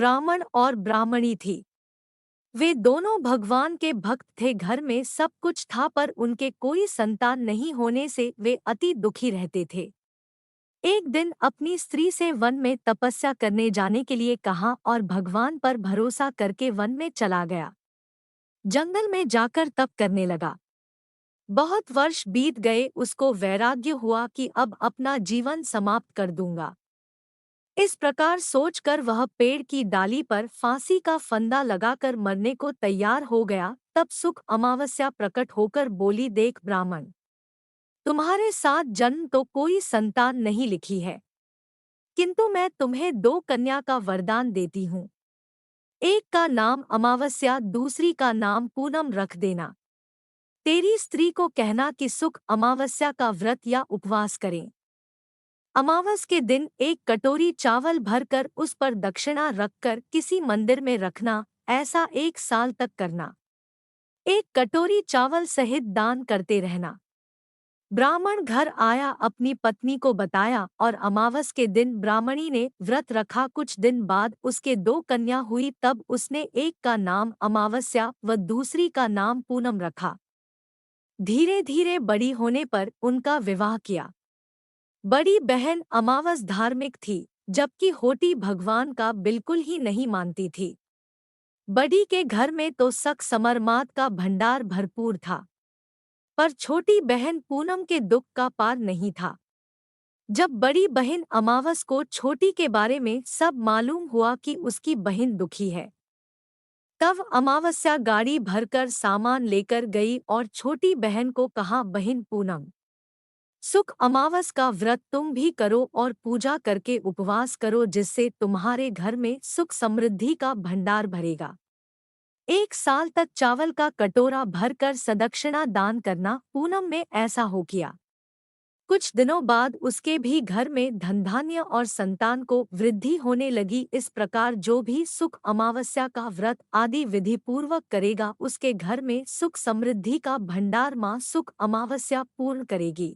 ब्राह्मण और ब्राह्मणी थी। वे दोनों भगवान के भक्त थे। घर में सब कुछ था पर उनके कोई संतान नहीं होने से वे अति दुखी रहते थे। एक दिन अपनी स्त्री से वन में तपस्या करने जाने के लिए कहा और भगवान पर भरोसा करके वन में चला गया। जंगल में जाकर तप करने लगा। बहुत वर्ष बीत गए, उसको वैराग्य हुआ कि अब अपना जीवन समाप्त कर दूंगा। इस प्रकार सोचकर वह पेड़ की डाली पर फांसी का फंदा लगाकर मरने को तैयार हो गया। तब सुख अमावस्या प्रकट होकर बोली, देख ब्राह्मण, तुम्हारे 7 जन्म तो कोई संतान नहीं लिखी है, किंतु मैं तुम्हें 2 कन्या का वरदान देती हूँ। एक का नाम अमावस्या, दूसरी का नाम पूनम रख देना। तेरी स्त्री को कहना कि सुख अमावस्या का व्रत या उपवास करें। अमावस के दिन 1 कटोरी चावल भरकर उस पर दक्षिणा रखकर किसी मंदिर में रखना। ऐसा 1 साल तक करना। 1 कटोरी चावल सहित दान करते रहना। ब्राह्मण घर आया, अपनी पत्नी को बताया और अमावस के दिन ब्राह्मणी ने व्रत रखा। कुछ दिन बाद उसके 2 कन्या हुई। तब उसने एक का नाम अमावस्या व दूसरी का नाम पूनम रखा। धीरे धीरे बड़ी होने पर उनका विवाह किया। बड़ी बहन अमावस धार्मिक थी, जबकि होटी भगवान का बिल्कुल ही नहीं मानती थी। बड़ी के घर में तो सक समरमात का भंडार भरपूर था, पर छोटी बहन पूनम के दुख का पार नहीं था। जब बड़ी बहन अमावस को छोटी के बारे में सब मालूम हुआ कि उसकी बहन दुखी है, तब अमावस्या गाड़ी भरकर सामान लेकर गई और छोटी बहन को कहा, बहन पूनम, सुख अमावस का व्रत तुम भी करो और पूजा करके उपवास करो, जिससे तुम्हारे घर में सुख समृद्धि का भंडार भरेगा। 1 साल तक चावल का कटोरा भरकर सदक्षिणा दान करना। पूनम ने ऐसा हो किया। कुछ दिनों बाद उसके भी घर में धनधान्य और संतान को वृद्धि होने लगी। इस प्रकार जो भी सुख अमावस्या का व्रत आदि विधि पूर्वक करेगा, उसके घर में सुख समृद्धि का भंडार मां सुख अमावस्या पूर्ण करेगी।